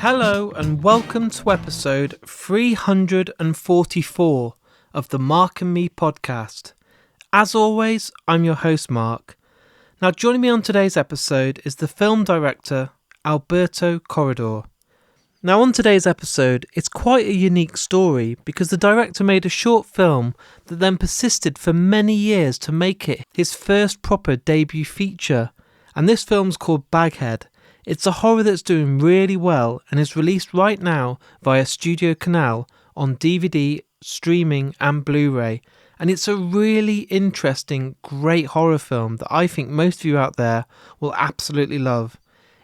Hello and welcome to episode 344 of the Mark and Me podcast. As always, I'm your host Mark. Now joining me on today's episode is the film director Alberto Corredor. Now on today's episode, it's quite a unique story because the director made a short film that then persisted for many years to make it his first proper debut feature. And this film's called Baghead. It's a horror that's doing really well and is released right now via Studio Canal on DVD, streaming and Blu-ray. And it's a really interesting, great horror film that I think most of you out there will absolutely love.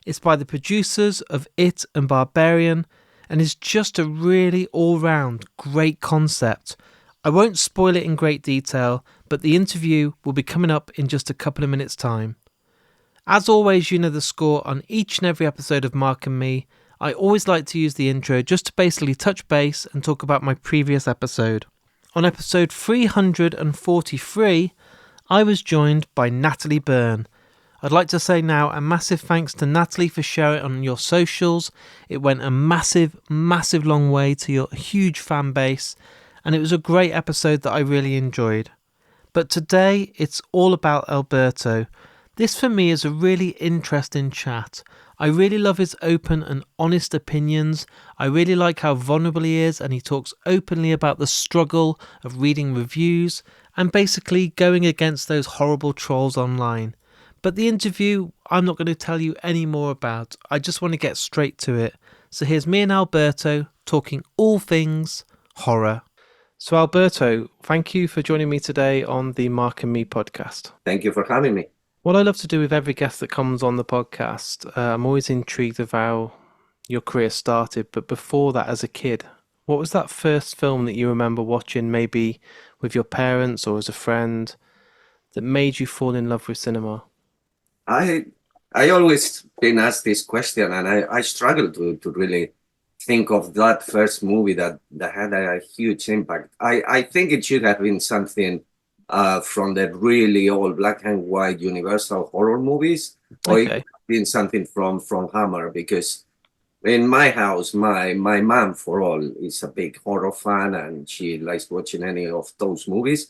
It's by the producers of It and Barbarian and is just a really all-round great concept. I won't spoil it in great detail, but the interview will be coming up in just a couple of minutes' time. As always, you know the score on each and every episode of Mark and Me. I always like to use the intro just to basically touch base and talk about my previous episode. On episode 343, I was joined by Natalie Byrne. I'd like to say now a massive thanks to Natalie for sharing it on your socials. It went a massive long way to your huge fan base, and it was a great episode that I really enjoyed. But today, it's all about Alberto. This for me is a really interesting chat. I really love his open and honest opinions. I really like how vulnerable he is, and he talks openly about the struggle of reading reviews and basically going against those horrible trolls online. But the interview, I'm not going to tell you any more about. I just want to get straight to it. So here's me and Alberto talking all things horror. So Alberto, thank you for joining me today on the Mark and Me podcast. Thank you for having me. What I love to do with every guest that comes on the podcast, I'm always intrigued of how your career started. But before that, as a kid, what was that first film that you remember watching, maybe with your parents or as a friend, that made you fall in love with cinema? I always been asked this question, and I struggle to really think of that first movie that had a huge impact. I think it should have been something from the really old black and white Universal horror movies, or it could have been something from Hammer, because in my house, my mom, for all, is a big horror fan, and she likes watching any of those movies.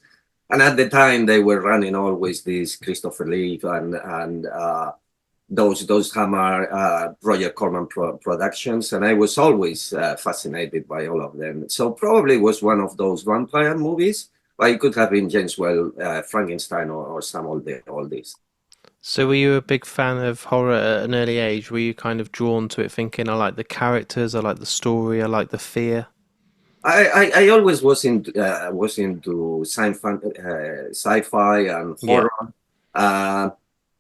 And at the time, they were running always these Christopher Lee and those Hammer Roger Corman productions, and I was always fascinated by all of them. So probably was one of those vampire movies. But it could have been James Well, Frankenstein, or some oldies. So were you a big fan of horror at an early age? Were you kind of drawn to it thinking, I like the characters, I like the story, I like the fear? I always was into sci-fi and horror. Yeah.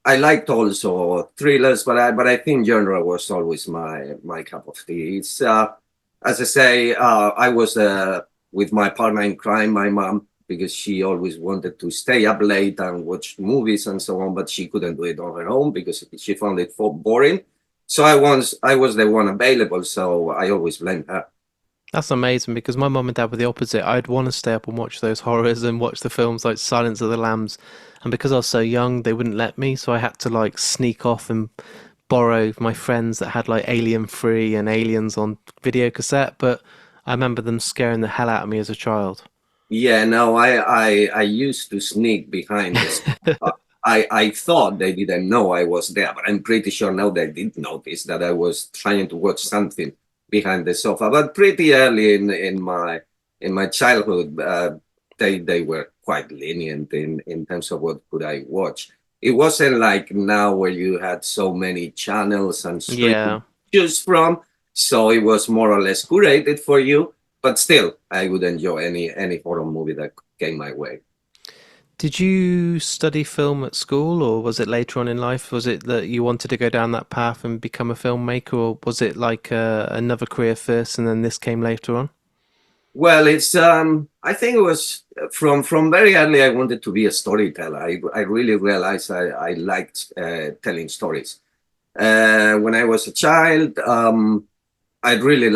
I liked also thrillers, but I think genre was always my cup of tea. It's as I say, I was with my partner in crime, my mom, because she always wanted to stay up late and watch movies and so on, but she couldn't do it on her own because she found it boring. So I was the one available, so I always blamed her. That's amazing, because my mum and dad were the opposite. I'd want to stay up and watch those horrors and watch the films like Silence of the Lambs, and because I was so young, they wouldn't let me, so I had to like sneak off and borrow my friends that had like Alien 3 and Aliens on video cassette, but I remember them scaring the hell out of me as a child. Yeah, no, I used to sneak behind this. I thought they didn't know I was there, but I'm pretty sure now they did notice that I was trying to watch something behind the sofa. But pretty early in my childhood, they were quite lenient in terms of what could I watch. It wasn't like now where you had so many channels and to choose from, so it was more or less curated for you. But still, I would enjoy any horror movie that came my way. Did you study film at school, or was it later on in life? Was it that you wanted to go down that path and become a filmmaker, or was it like another career first and then this came later on? Well, it's I think it was from very early. I wanted to be a storyteller. I really realized I liked telling stories. When I was a child, I really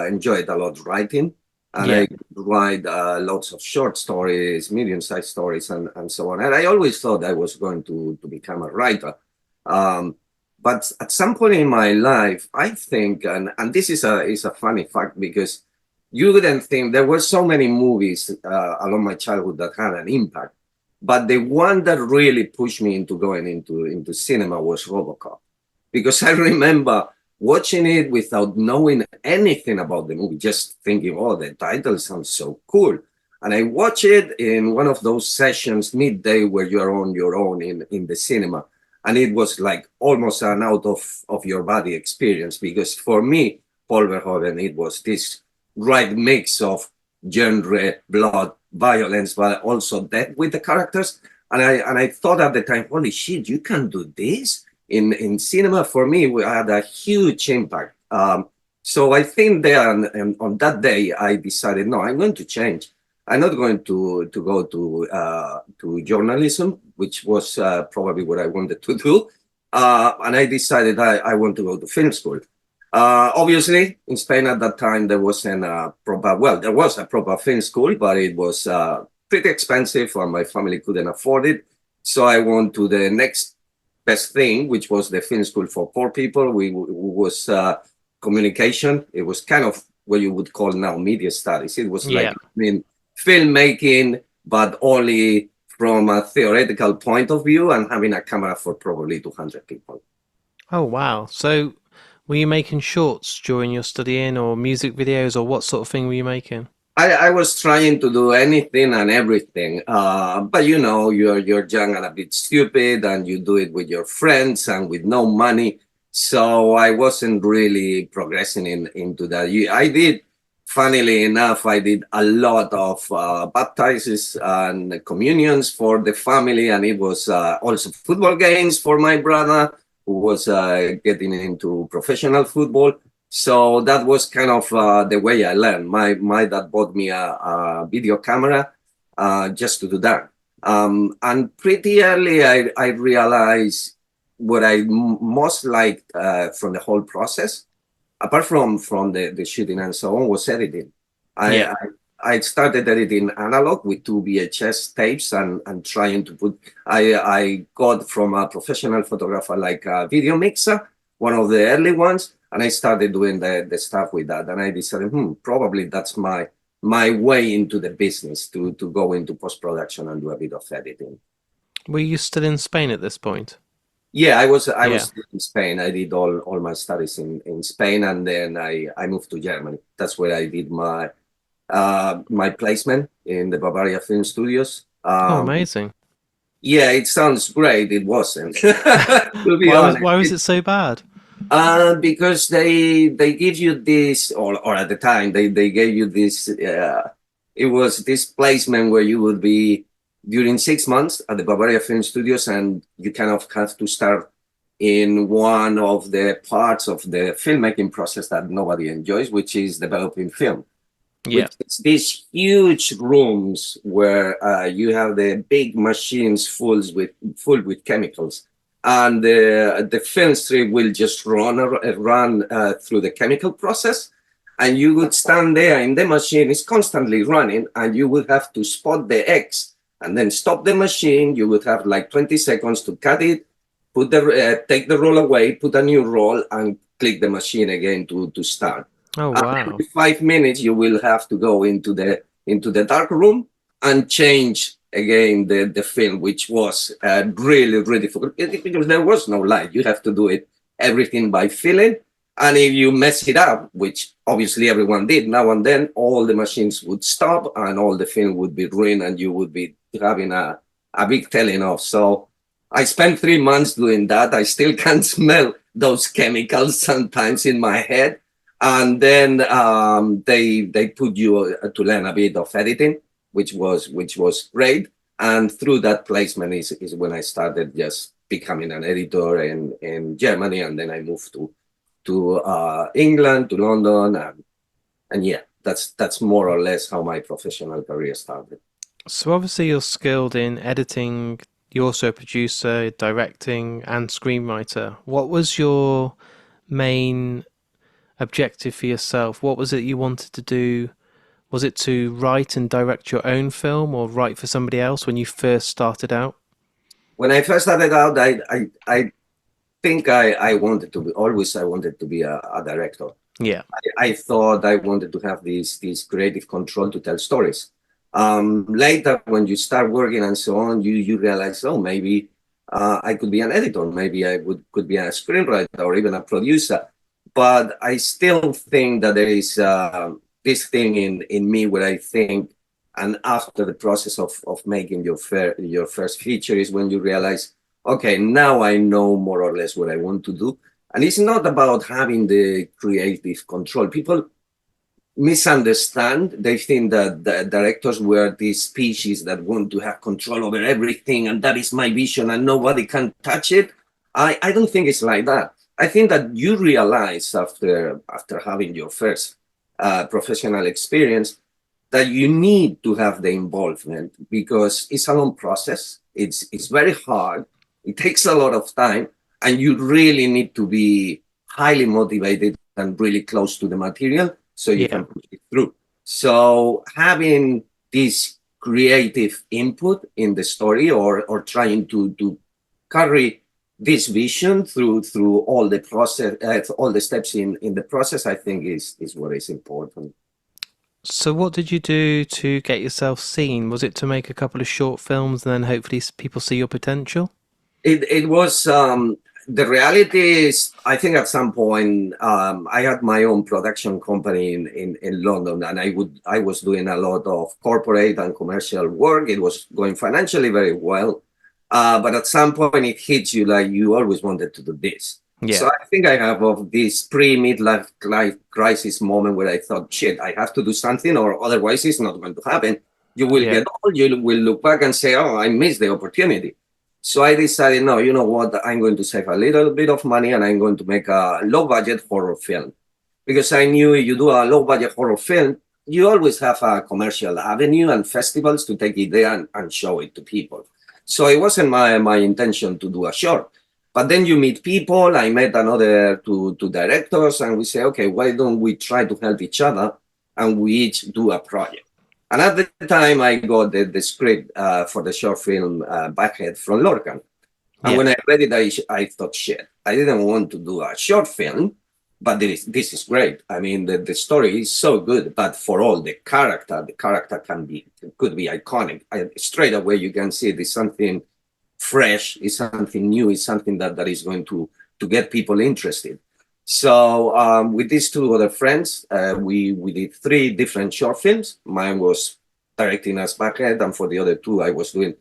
enjoyed a lot writing, and I write lots of short stories, medium-sized stories, and so on. And I always thought I was going to become a writer. But at some point in my life, I think, and this is a funny fact because you wouldn't think there were so many movies along my childhood that had an impact, but the one that really pushed me into going into cinema was RoboCop, because I remember watching it without knowing anything about the movie, just thinking, "Oh, the title sounds so cool." And I watched it in one of those sessions midday where you're on your own in the cinema. And it was like almost an out of your body experience because for me, Paul Verhoeven, it was this right mix of genre, blood, violence, but also depth with the characters. And I thought at the time, holy shit, you can do this in cinema. For me, we had a huge impact. So I think there and on that day, I decided, no, I'm going to change. I'm not going to go to journalism, which was probably what I wanted to do, and I decided I want to go to film school. Obviously, in Spain at that time there wasn't a proper there was a proper film school, but it was pretty expensive, and my family couldn't afford it. So I went to the next best thing, which was the film school for poor people. We was communication. It was kind of what you would call now media studies. It was like, Yeah. I mean, filmmaking, but only from a theoretical point of view and having a camera for probably 200 people. Oh, wow. So were you making shorts during your studying or music videos, or what sort of thing were you making? I was trying to do anything and everything, but you know, you're young and a bit stupid, and you do it with your friends and with no money. So I wasn't really progressing into that. I did, funnily enough, I did a lot of baptizes and communions for the family, and it was also football games for my brother who was getting into professional football. So that was kind of the way I learned. My dad bought me a video camera just to do that. And pretty early, I realized what I most liked from the whole process, apart from the shooting and so on, was editing. I, Yeah. I I started editing analog with two VHS tapes and trying to put. I got from a professional photographer like a video mixer, one of the early ones, and I started doing the stuff with that. And I decided, probably that's my way into the business to go into post production and do a bit of editing. Were you still in Spain at this point? Yeah, I was Yeah. still in Spain. I did all my studies in Spain, and then I moved to Germany. That's where I did my placement in the Bavaria Film Studios. Oh, amazing. Yeah, it sounds great. It wasn't, to be honest. Why was it so bad? Because they give you this, or at the time they gave you this. It was this placement where you would be during 6 months at the Bavaria Film Studios, and you kind of have to start in one of the parts of the filmmaking process that nobody enjoys, which is developing film, Yeah. which is these huge rooms where you have the big machines full with chemicals, and the film strip will just run through the chemical process, and you would stand there in the machine. It's constantly running, and you would have to spot the X and then stop the machine. You would have like 20 seconds to cut it, take the roll away, put a new roll, and click the machine again to start. Oh, wow. Every 5 minutes, you will have to go into the dark room and change again the film, which was really really difficult because there was no light. You have to do it everything by feeling, and if you mess it up, which obviously everyone did now and then, all the machines would stop and all the film would be ruined, and you would be having a big telling off. So I spent 3 months doing that. I still can smell those chemicals sometimes in my head. And then they put you to learn a bit of editing, which was great. And through that placement is when I started just becoming an editor in Germany, and then I moved to England, to London, and yeah, that's more or less how my professional career started. So obviously you're skilled in editing. You're also a producer, directing, and screenwriter. What was your main objective for yourself? What was it you wanted to do? Was it to write and direct your own film or write for somebody else when you first started out? When I first started out, I think I wanted to be always. I wanted to be a director. Yeah. I thought I wanted to have this creative control to tell stories. Later, when you start working and so on, you realize, oh, maybe I could be an editor, maybe I could be a screenwriter or even a producer. But I still think that there is this thing in me where I think, and after the process of making your first feature is when you realize, okay, now I know more or less what I want to do. And it's not about having the creative control. People misunderstand. They think that the directors were this species that want to have control over everything, and that is my vision, and nobody can touch it. I don't think it's like that. I think that you realize after having your first professional experience that you need to have the involvement because it's a long process. It's very hard. It takes a lot of time, and you really need to be highly motivated and really close to the material so you can push it through. So having this creative input in the story or trying to carry this vision through all the process, all the steps in the process, I think is what is important. So what did you do to get yourself seen? Was it to make a couple of short films and then hopefully people see your potential? It was the reality is I think at some point I had my own production company in London, and I was doing a lot of corporate and commercial work. It was going financially very well, but at some point it hits you like you always wanted to do this. Yeah. So I think I have of this pre-midlife life crisis moment where I thought, shit, I have to do something or otherwise it's not going to happen. You will get old, you will look back and say, oh, I missed the opportunity. So I decided, no, you know what? I'm going to save a little bit of money and I'm going to make a low budget horror film. Because I knew if you do a low budget horror film, you always have a commercial avenue and festivals to take it there and show it to people. So it wasn't my intention to do a short. But then you meet people. I met another two directors and we say, okay, why don't we try to help each other and we each do a project? And at the time, I got the script for the short film Baghead from Lorcan. And when I read it, I thought, shit, I didn't want to do a short film, but this is great. I mean, the story is so good, but for all the character could be iconic. Straight away, you can see it is something fresh, is something new, is something that is going to get people interested. So with these two other friends, we did 3 different short films. Mine was directing as Baghead, and for the other 2, I was doing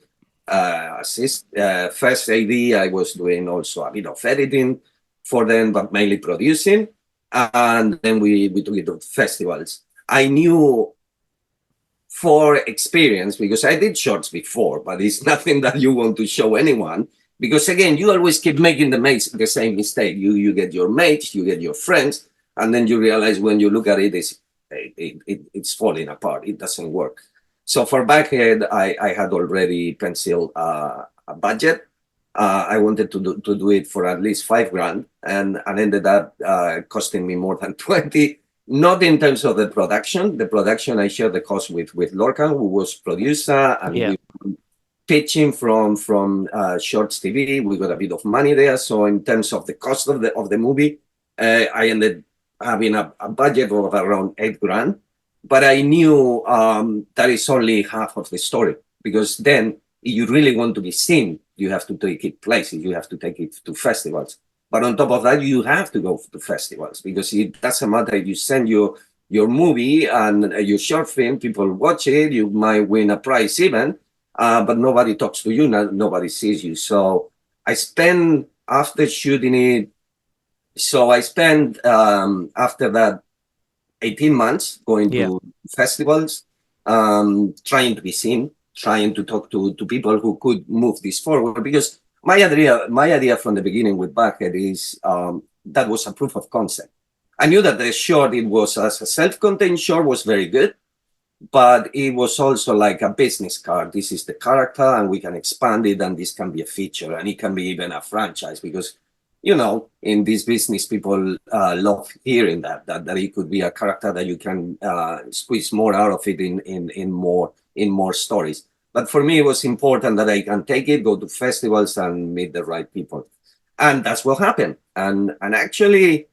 first AD. I was doing also a bit of editing for them, but mainly producing. And then we took it to festivals. I knew for experience, because I did shorts before, but it's nothing that you want to show anyone. Because again, you always keep making the same mistake. You get your mates, you get your friends, and then you realize when you look at it, it's falling apart. It doesn't work. So for Baghead, I had already penciled a budget. I wanted to do it for at least $5,000, and ended up costing me more than 20. Not in terms of the production. The production I shared the cost with Lorcan, who was producer, and we pitching from Shorts TV. We got a bit of money there. So in terms of the cost of the movie, I ended having a budget of around $8,000. But I knew that is only half of the story, because then if you really want to be seen, you have to take it places, you have to take it to festivals. But on top of that, you have to go to festivals, because it doesn't matter if you send your movie and your short film, people watch it, you might win a prize even, but nobody talks to you, nobody sees you. So I spent, after shooting it, after that 18 months going to festivals, trying to be seen, trying to talk to people who could move this forward. Because my idea from the beginning with Baghead is that was a proof of concept. I knew that the short, it was as a self-contained short, was very good, but it was also like a business card. This is the character, and we can expand it, and this can be a feature, and it can be even a franchise, because in this business, people love hearing that it could be a character that you can squeeze more out of it in more stories. But for me, it was important that I can take it, go to festivals, and meet the right people. And that's what happened. And actually,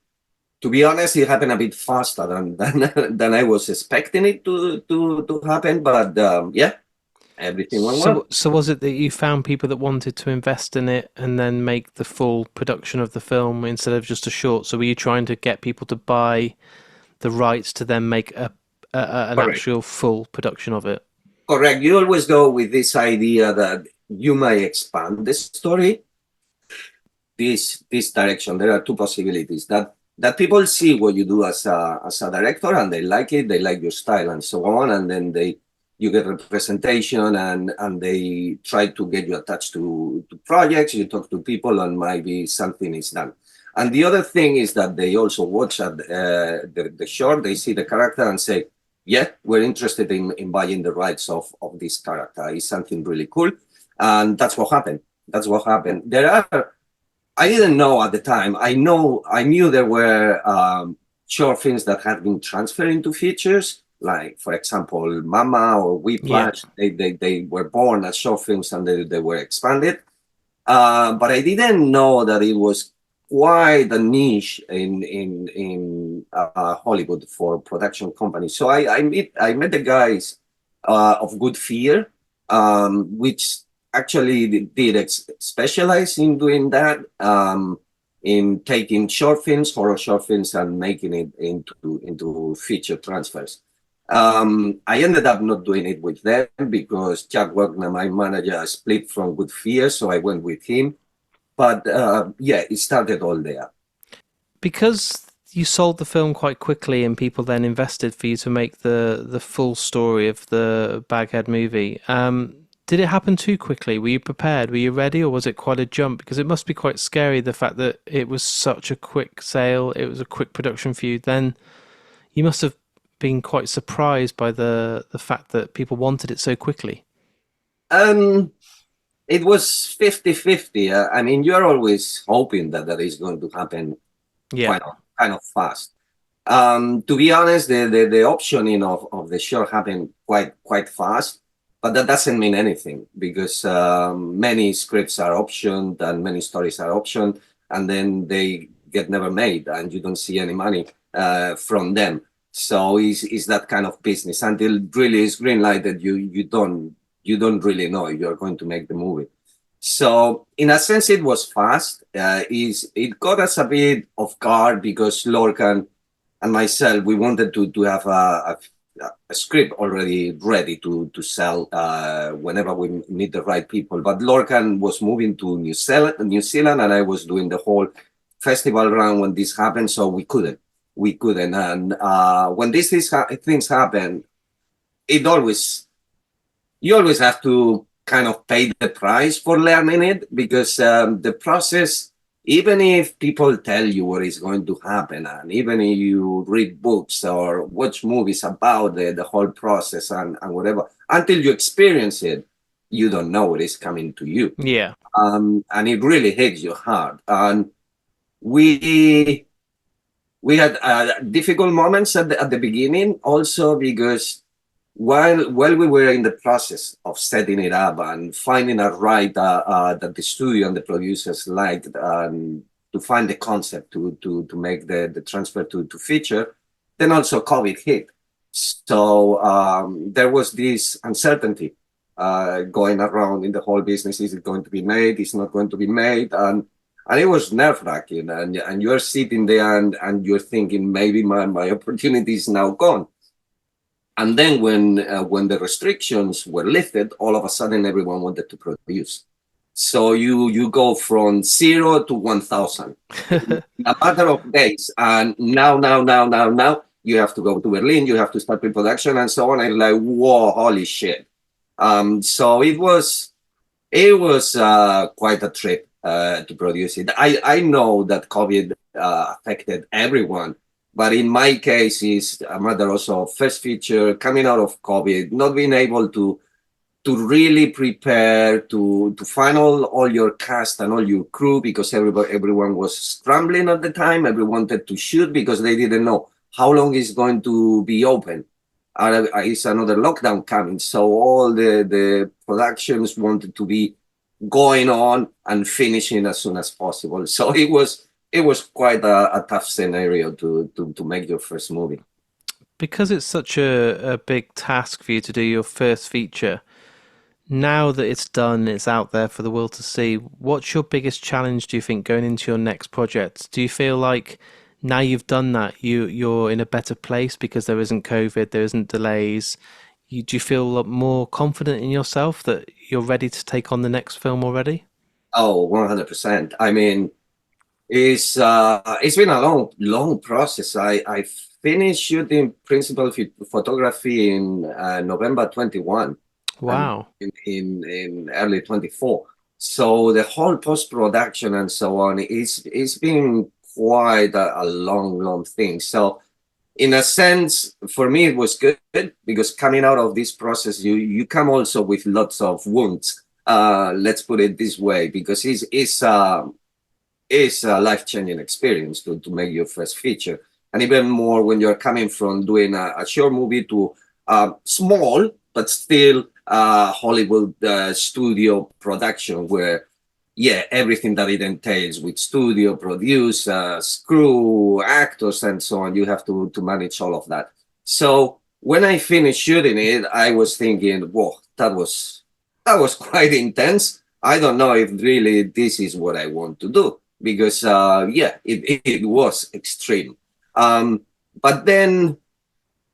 to be honest, it happened a bit faster than I was expecting it to happen. But yeah, everything went well. So was it that you found people that wanted to invest in it and then make the full production of the film instead of just a short? So were you trying to get people to buy the rights to then make an Correct. actual full production of it? Correct. You always go with this idea that you might expand the story this direction. There are two possibilities that people see what you do as a director and they like it, they like your style and so on, and then you get representation and they try to get you attached to projects. You talk to people and maybe something is done. And the other thing is that they also watch the short, they see the character and say, yeah, we're interested in buying the rights of this character. It's something really cool. And that's what happened. That's what happened. I didn't know at the time. I knew there were short films that had been transferred into features, like for example, Mama or Yeah. Whiplash. They were born as short films and they were expanded. But I didn't know that it was quite a niche in Hollywood for production companies. So I met the guys of Good Fear, which actually did specialize in doing that, in taking short films, horror short films, and making it into feature transfers. I ended up not doing it with them because Jack Wagner, my manager, split from Good Fear, so I went with him. But yeah, it started all there. Because you sold the film quite quickly and people then invested for you to make the full story of the Baghead movie. Did it happen too quickly? Were you prepared? Were you ready, or was it quite a jump? Because it must be quite scary, the fact that it was such a quick sale, it was a quick production for you. Then you must have been quite surprised by the fact that people wanted it so quickly. Um, it was 50-50. I mean, you're always hoping that that is going to happen Yeah, kind of fast. To be honest, the optioning of the show happened quite fast, but that doesn't mean anything because many scripts are optioned and many stories are optioned, and then they get never made, and you don't see any money from them. So it's that kind of business until really is green lighted. You don't really know if you're going to make the movie. So in a sense, it was fast. Is it got us a bit off guard because Lorcan and myself, we wanted to have a script already ready to sell whenever we meet the right people. But Lorcan was moving to New Zealand, and I was doing the whole festival run when this happened, so we couldn't. And when things happen, it always you always have to kind of pay the price for learning it because the process, even if people tell you what is going to happen, and even if you read books or watch movies about the whole process and whatever, until you experience it, you don't know what is coming to you. yeah. And it really hits you hard. And we we had difficult moments at the beginning also because while we were in the process of setting it up and finding a right that the studio and the producers liked, to find the concept to make the transfer to feature, then also COVID hit. So there was this uncertainty going around in the whole business. Is it going to be made? Is it not going to be made? And it was nerve-wracking. And you're sitting there and you're thinking, maybe my opportunity is now gone. And then when the restrictions were lifted, all of a sudden everyone wanted to produce. So you go from 0 to 1,000 in a matter of days. And now you have to go to Berlin, you have to start pre-production and so on. And like, whoa, holy shit. So it was quite a trip to produce it. I know that COVID affected everyone, but in my case, it's a matter also of first feature coming out of COVID, not being able to really prepare to find all your cast and all your crew because everyone was scrambling at the time. Everyone wanted to shoot because they didn't know how long it's going to be open. Is another lockdown coming? So all the productions wanted to be going on and finishing as soon as possible. So it was quite a tough scenario to make your first movie. Because it's such a big task for you to do your first feature, now that it's done, it's out there for the world to see, what's your biggest challenge, do you think, going into your next project? Do you feel like now you've done that, you're in a better place because there isn't COVID, there isn't delays? Do you feel a lot more confident in yourself that you're ready to take on the next film already? Oh, 100%. I mean, it's been a long process. I finished shooting principal photography in November 21 and Wow. in early 24. So the whole post production and so on, it's been quite a long thing. So in a sense, for me, it was good because coming out of this process, you come also with lots of wounds. Let's put it this way, because it's a life-changing experience to make your first feature, and even more when you're coming from doing a short movie to small but still Hollywood studio production, where yeah, everything that it entails with studio, produce, crew, actors, and so on, you have to manage all of that. So when I finished shooting it, I was thinking, whoa, that was quite intense. I don't know if really this is what I want to do, because yeah, it was extreme. Um, but then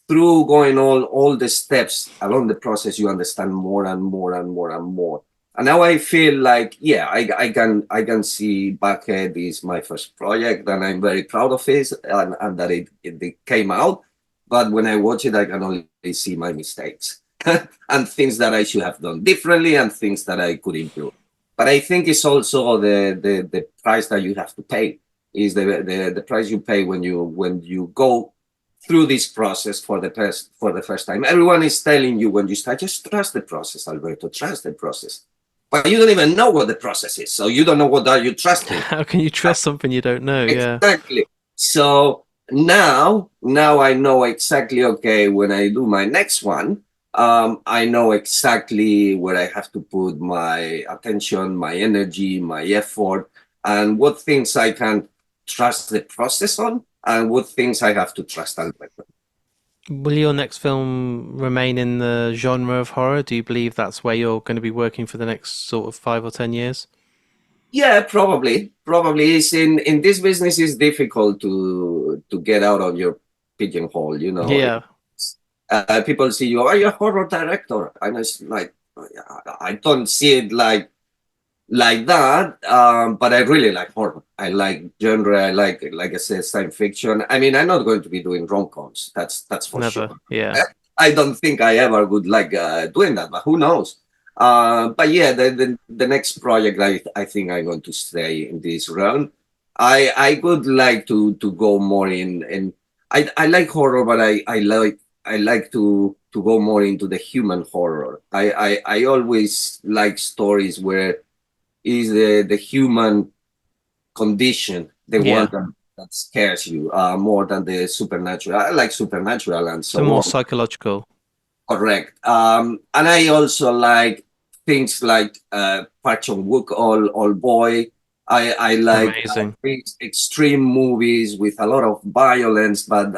through going all the steps along the process, you understand more and more and more and more. And now I feel like, yeah, I can see Baghead is my first project, and I'm very proud of it, and that it came out. But when I watch it, I can only see my mistakes and things that I should have done differently and things that I could improve. But I think it's also the price that you have to pay, is the price you pay when you go through this process for the first time. Everyone is telling you when you start, just trust the process, Alberto, trust the process. But you don't even know what the process is, so you don't know what are you trusting. How can you trust something you don't know? Yeah. Exactly. So now I know exactly. Okay, when I do my next one, I know exactly where I have to put my attention, my energy, my effort, and what things I can trust the process on, and what things I have to trust Alberto. Will your next film remain in the genre of horror? Do you believe that's where you're going to be working for the next sort of 5 or 10 years? Yeah, probably. Probably is in this business is difficult to get out of your pigeonhole. Yeah, People see you, are you a horror director? And it's like, I don't see it like that. But I really like horror. I like genre. I like I said, science fiction. I mean, I'm not going to be doing rom-coms. That's for never. sure. Yeah. I don't think I ever would like doing that, but who knows? But yeah, the next project, I think I'm going to stay in this realm. I would like to go more in. I like horror, but I like to go more into the human horror. I always like stories where is the human condition the one Yeah. that scares you more than the supernatural. I like supernatural and So so more on. psychological. Correct. And I also like things like Park Chan-wook, All Boy. I like Amazing. these extreme movies with a lot of violence, but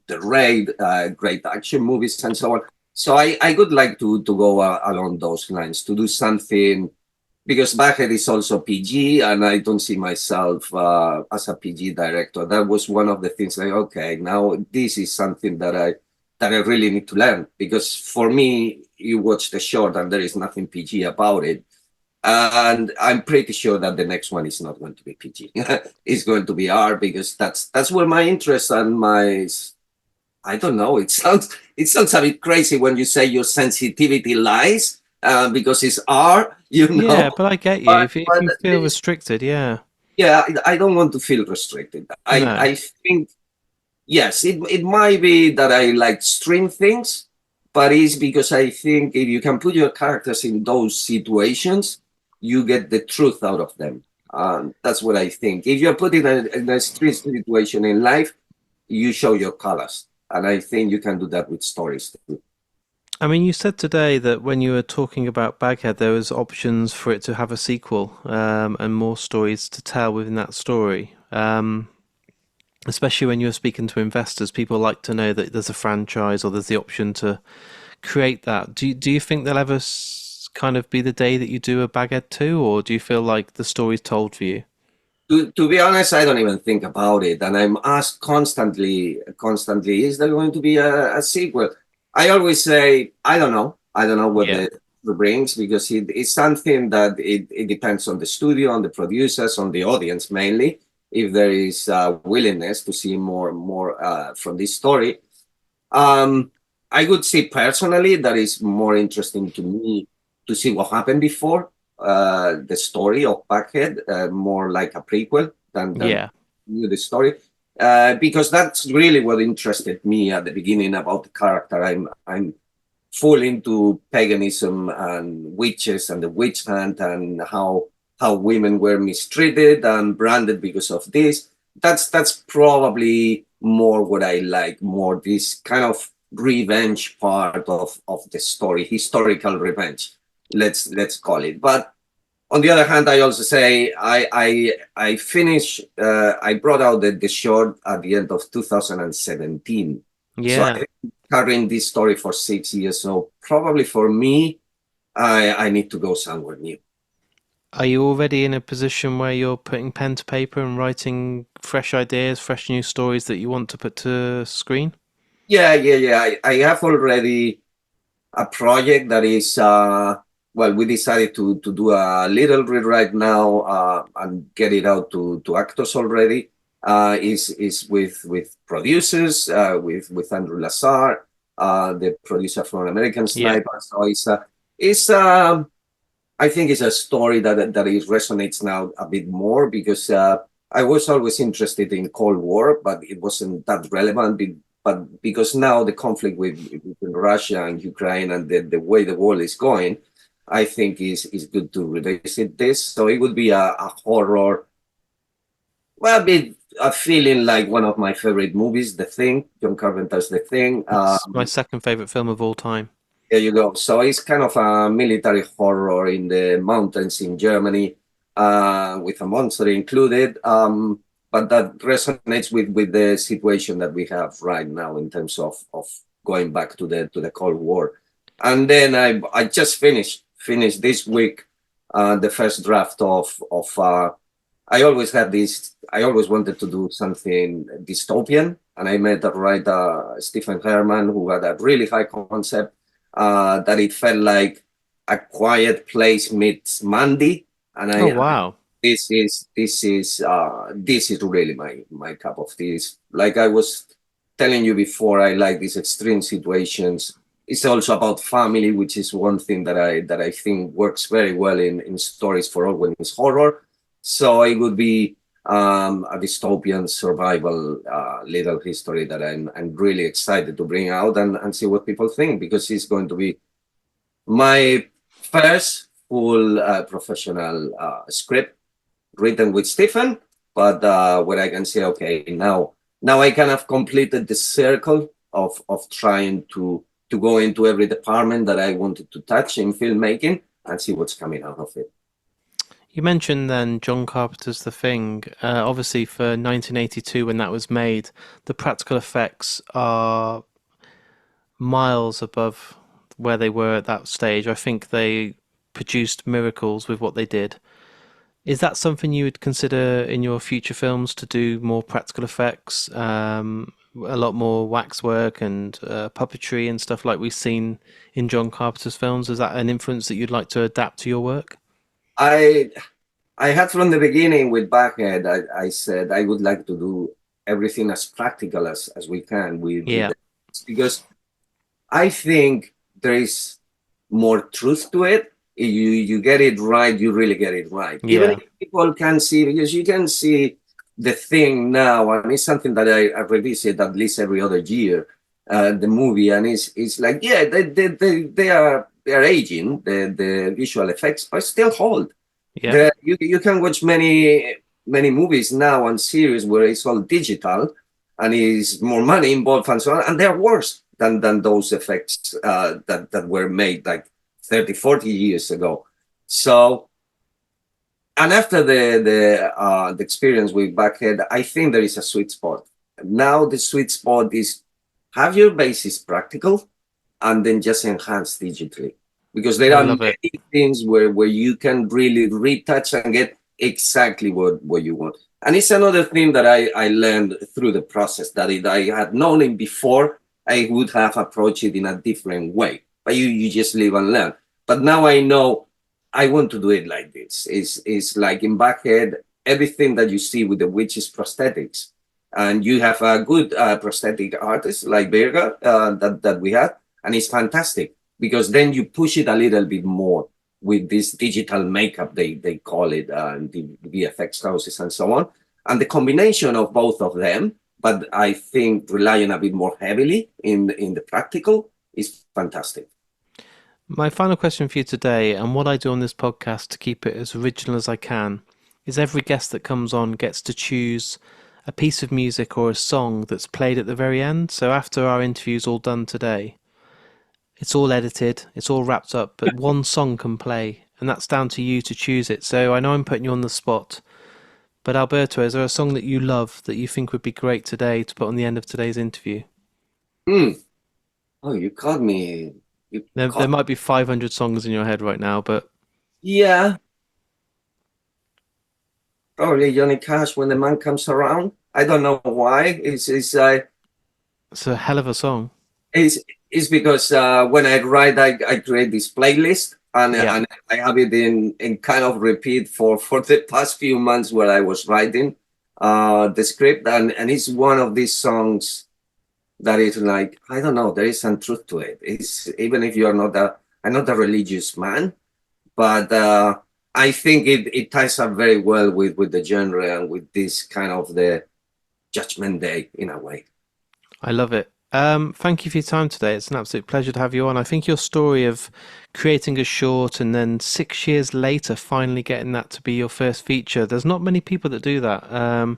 the raid, great action movies and so on. So I would like to go along those lines, to do something, because Baghead is also PG, and I don't see myself as a PG director. That was one of the things, like, okay, now this is something that I really need to learn, because for me, you watch the short and there is nothing PG about it. And I'm pretty sure that the next one is not going to be PG. It's going to be R, because that's where my interest and my, I don't know. It sounds a bit crazy when you say your sensitivity lies, because it's R, you know. Yeah, but I get you. But If but you feel this, restricted, yeah. yeah, I don't want to feel restricted. I No. I think, yes, it might be that I like string things, but it's because I think if you can put your characters in those situations, you get the truth out of them. That's what I think. If you're put in a string situation in life, you show your colors. And I think you can do that with stories too. I mean, you said today that when you were talking about Baghead, there was options for it to have a sequel, and more stories to tell within that story. Especially when you're speaking to investors, people like to know that there's a franchise or there's the option to create that. Do you think there'll ever kind of be the day that you do a Baghead 2, or do you feel like the story's told for you? To be honest, I don't even think about it, and I'm asked constantly, is there going to be a sequel? I always say, I don't know what Yeah. the brings, because it's something that it depends on the studio, on the producers, on the audience mainly. If there is willingness to see more from this story, um, I would say personally that is more interesting to me to see what happened before the story of Baghead, more like a prequel than Yeah. the story, because that's really what interested me at the beginning about the character. I'm full into paganism and witches and the witch hunt and how women were mistreated and branded because of this. That's probably more what I like, more this kind of revenge part of the story, historical revenge, let's call it. But on the other hand, I also say I finished I brought out the short at the end of 2017. So Yeah. I carrying this story for 6 years. So probably for me, I need to go somewhere new. Are you already in a position where you're putting pen to paper and writing fresh ideas, fresh new stories that you want to put to screen? Yeah. I have already a project that is well, we decided to do a little rewrite now and get it out to actors already. Is with producers, with Andrew Lazar, the producer from American Yeah. Sniper. So it's I think it's a story that it resonates now a bit more, because I was always interested in Cold War, but it wasn't that relevant. But because now the conflict between Russia and Ukraine and the way the world is going, I think is good to revisit this. So it would be a horror, well, a bit a feeling like one of my favorite movies, The Thing, John Carpenter's The Thing. It's my second favorite film of all time. There you go. So it's kind of a military horror in the mountains in Germany, with a monster included. But that resonates with the situation that we have right now in terms of going back to the Cold War. And then I just finished this week the first draft of I always had this. I always wanted to do something dystopian, and I met a writer, Stephen Herman, who had a really high concept, that it felt like A Quiet Place meets Mandy, and Oh, wow. this is really my cup of tea. Like I was telling you before, I like these extreme situations. It's also about family, which is one thing that I think works very well in stories for all when it's horror. So it would be a dystopian survival little history that I'm really excited to bring out and see what people think, because it's going to be my first full professional script written with Stephen, but where I can say, okay, now I kind of completed the circle of trying to go into every department that I wanted to touch in filmmaking and see what's coming out of it. You mentioned then John Carpenter's The Thing. Obviously, for 1982, when that was made, the practical effects are miles above where they were at that stage. I think they produced miracles with what they did. Is that something you would consider in your future films to do more practical effects, a lot more waxwork and puppetry and stuff like we've seen in John Carpenter's films? Is that an influence that you'd like to adapt to your work? I I had from the beginning with Baghead, I said I would like to do everything as practical as we can with Yeah, the, because I think there is more truth to it. If you get it right, you really get it right. Even yeah, if people can see, because you can see the thing now, and it's something that I revisit at least every other year, the movie, and it's like, yeah, they are aging, the visual effects, but still hold. yeah, You can watch many movies now and series where it's all digital and is more money involved and so on, and they're worse. than those effects that were made like 30, 40 years ago. So, and after the experience with Baghead, I think there is a sweet spot. Now the sweet spot is have your basis practical and then just enhance digitally. Because there I are love it. many things where you can really retouch and get exactly what you want. And it's another thing that I learned through the process, that if I had known it before, I would have approached it in a different way. But you just live and learn. But now I know I want to do it like this. It's like in Baghead, everything that you see with the witch is prosthetics. And you have a good prosthetic artist like Berga that we had, and it's fantastic because then you push it a little bit more with this digital makeup, they call it, the VFX houses and so on. And the combination of both of them, but I think relying a bit more heavily in the practical, is fantastic. My final question for you today, and what I do on this podcast to keep it as original as I can, is every guest that comes on gets to choose a piece of music or a song that's played at the very end. So after our interview's all done today, it's all edited, it's all wrapped up, but one song can play, and that's down to you to choose it. So I know I'm putting you on the spot, but Alberto, is there a song that you love that you think would be great today to put on the end of today's interview? Hmm. Oh, you caught me. You There caught. might be 500 songs in your head right now, but Yeah, probably Johnny Cash, When the Man Comes Around. I don't know why. it's a hell of a song. It's, it's because when I write, I create this playlist, Yeah. and I have it in kind of repeat for the past few months where I was writing the script, and it's one of these songs that is like, I don't know, there is some truth to it. It's even if you're not I'm not a religious man, but I think it ties up very well with the genre and with this kind of the Judgment Day in a way. I love it. Thank you for your time today. It's an absolute pleasure to have you on. I think your story of creating a short and then 6 years later finally getting that to be your first feature, there's not many people that do that.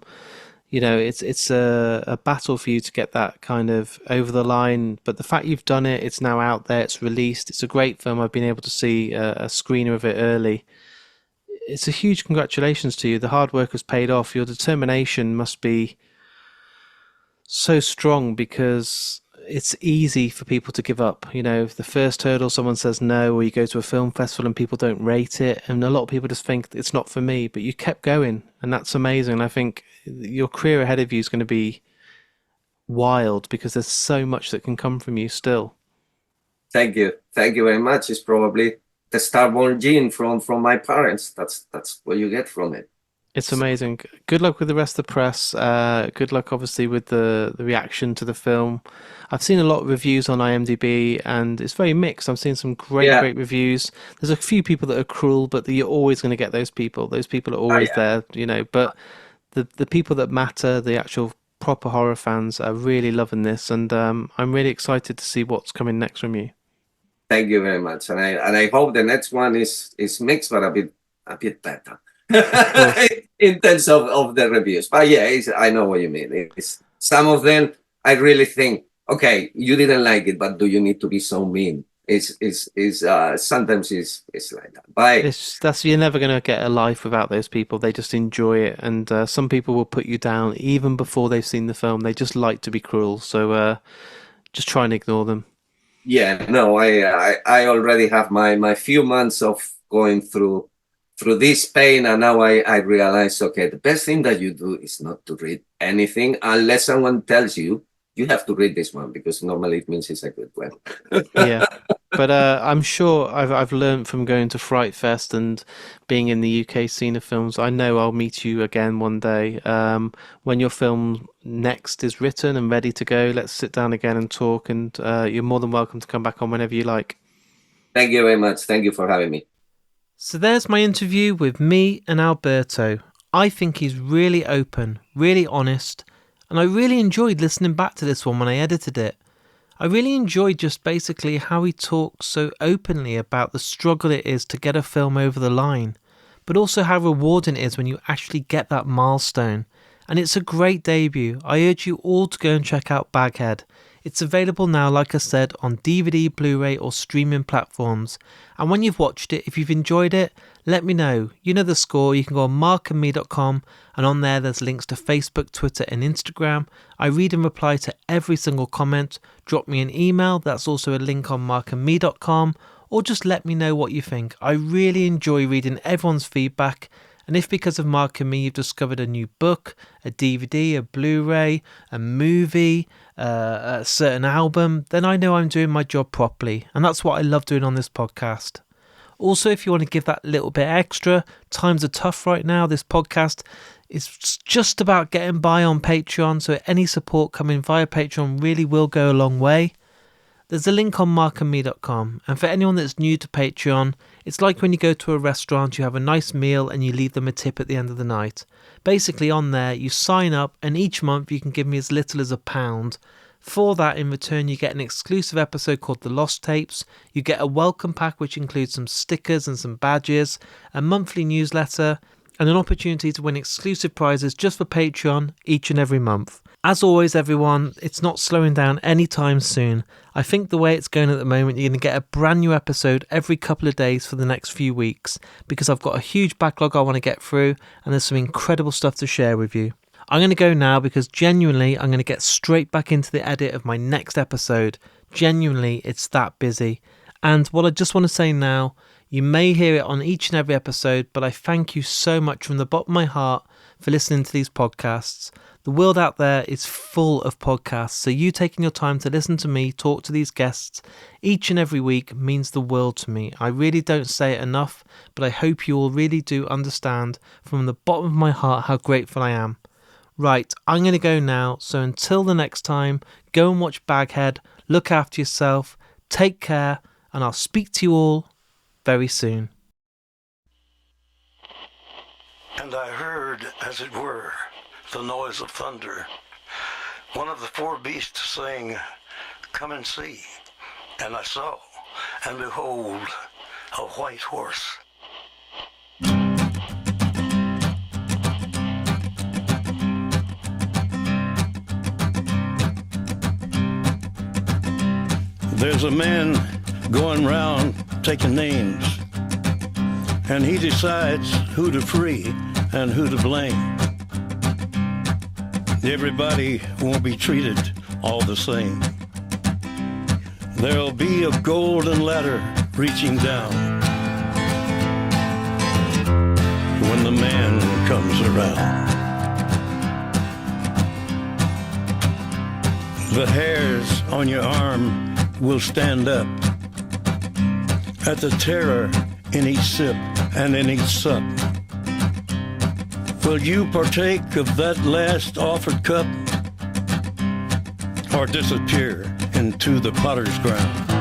It's a battle for you to get that kind of over the line. But the fact you've done it, it's now out there, it's released. It's a great film. I've been able to see a screener of it early. It's a huge congratulations to you. The hard work has paid off. Your determination must be so strong because it's easy for people to give up. You know, if the first hurdle someone says no, or you go to a film festival and people don't rate it, and a lot of people just think it's not for me, but you kept going, and that's amazing. And I think your career ahead of you is going to be wild because there's so much that can come from you still. Thank you very much. It's probably the starborn gene from my parents. That's what you get from it. It's amazing. Good luck with the rest of the press. Good luck, obviously, with the reaction to the film. I've seen a lot of reviews on IMDb, and it's very mixed. I've seen some great, Yeah, great reviews. There's a few people that are cruel, but you're always going to get those people. Those people are always yeah. there, you know. But the people that matter, the actual proper horror fans, are really loving this, and I'm really excited to see what's coming next from you. Thank you very much, and I hope the next one is mixed, but a bit better Of course. in terms of the reviews. But yeah, I know what you mean. It's some of them I really think, okay, you didn't like it, but do you need to be so mean? It's sometimes it's like that. But That's you're never going to get a life without those people. They just enjoy it, and some people will put you down even before they've seen the film. They just like to be cruel, so just try and ignore them. yeah, no, I already have my few months of going through this pain, and now I realize, okay, the best thing that you do is not to read anything unless someone tells you you have to read this one, because normally it means it's a good one. Yeah, but I'm sure I've learned from going to Fright Fest and being in the UK scene of films. I know I'll meet you again one day. When your film next is written and ready to go, let's sit down again and talk. And you're more than welcome to come back on whenever you like. Thank you very much. Thank you for having me. So there's my interview with me and Alberto. I think he's really open, really honest, and I really enjoyed listening back to this one when I edited it. I really enjoyed just basically how he talks so openly about the struggle it is to get a film over the line, but also how rewarding it is when you actually get that milestone and it's a great debut. I urge you all to go and check out Baghead. It's available now, like I said, on DVD, Blu-ray or streaming platforms. And when you've watched it, if you've enjoyed it, let me know. You know the score. You can go on markandme.com, and on there's links to Facebook, Twitter and Instagram. I read and reply to every single comment. Drop me an email. That's also a link on markandme.com, or just let me know what you think. I really enjoy reading everyone's feedback. And if because of Mark and Me you've discovered a new book, a DVD, a Blu-ray, a movie, a certain album, then I know I'm doing my job properly. And that's what I love doing on this podcast. Also, if you want to give that little bit extra, times are tough right now. This podcast is just about getting by on Patreon, so any support coming via Patreon really will go a long way. There's a link on markandme.com, and for anyone that's new to Patreon, it's like when you go to a restaurant, you have a nice meal and you leave them a tip at the end of the night. Basically on there, you sign up and each month you can give me as little as £1. For that, in return, you get an exclusive episode called The Lost Tapes, you get a welcome pack which includes some stickers and some badges, a monthly newsletter, and an opportunity to win exclusive prizes just for Patreon each and every month. As always, everyone, it's not slowing down anytime soon. I think the way it's going at the moment, you're going to get a brand new episode every couple of days for the next few weeks, because I've got a huge backlog I want to get through, and there's some incredible stuff to share with you. I'm going to go now because genuinely I'm going to get straight back into the edit of my next episode. Genuinely, it's that busy. And what I just want to say now, you may hear it on each and every episode, but I thank you so much from the bottom of my heart for listening to these podcasts. The world out there is full of podcasts, so you taking your time to listen to me talk to these guests each and every week means the world to me. I really don't say it enough, but I hope you all really do understand from the bottom of my heart how grateful I am. Right, I'm going to go now, so until the next time, go and watch Baghead, look after yourself, take care, and I'll speak to you all very soon. And I heard, as it were, the noise of thunder. One of the four beasts saying, "Come and see." And I saw, and behold, a white horse. There's a man going round taking names, and he decides who to free and who to blame. Everybody won't be treated all the same. There'll be a golden ladder reaching down when the man comes around. The hairs on your arm will stand up at the terror in each sip and in each sup. Will you partake of that last offered cup, or disappear into the potter's ground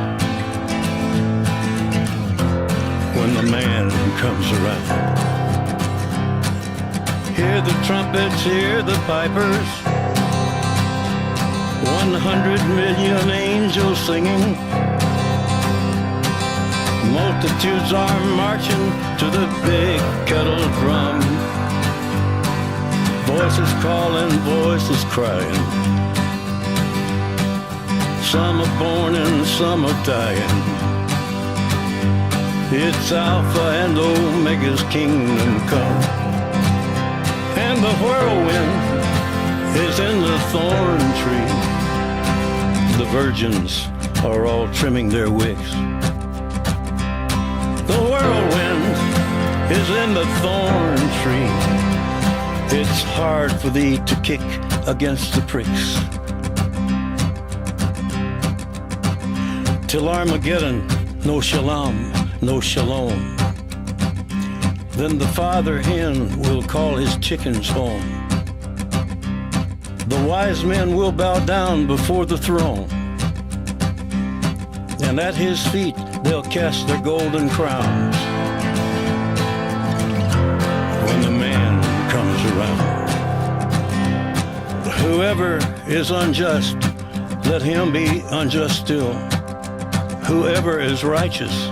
when the man comes around? Hear the trumpets, hear the pipers, 100 million angels singing. Multitudes are marching to the big kettle drum. Voices calling, voices crying. Some are born and some are dying. It's Alpha and Omega's kingdom come. And the whirlwind is in the thorn tree. The virgins are all trimming their wicks. The whirlwind is in the thorn tree. It's hard for thee to kick against the pricks. Till Armageddon, no shalom, no shalom. Then the father hen will call his chickens home. The wise men will bow down before the throne, and at his feet they'll cast their golden crowns when the man comes around. Whoever is unjust, let him be unjust still. Whoever is righteous,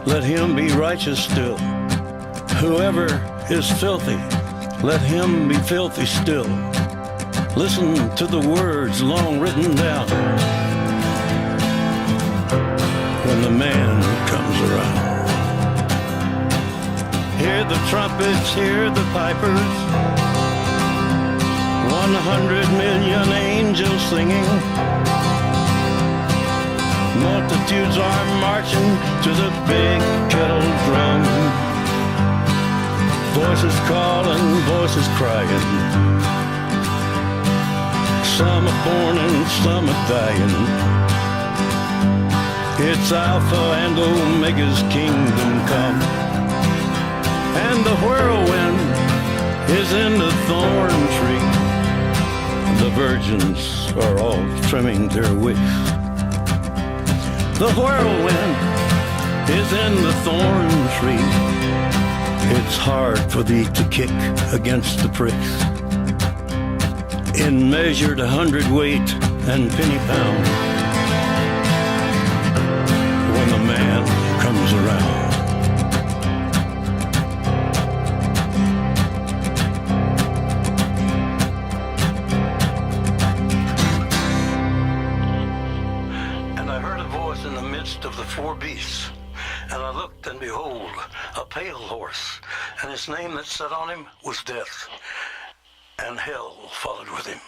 let him be righteous still. Whoever is filthy, let him be filthy still. Listen to the words long written down when the man comes around. Hear the trumpets, hear the pipers, 100 million angels singing. Multitudes are marching to the big kettle drum. Voices calling, voices crying. Some are born and some are dying. It's Alpha and Omega's kingdom come. And the whirlwind is in the thorn tree. The virgins are all trimming their wicks. The whirlwind is in the thorn tree. It's hard for thee to kick against the pricks. In measured 100-weight and penny pound, when the man comes around. And I heard a voice in the midst of the four beasts, and I looked, and behold, a pale horse, and his name that sat on him was Death, and hell followed with him.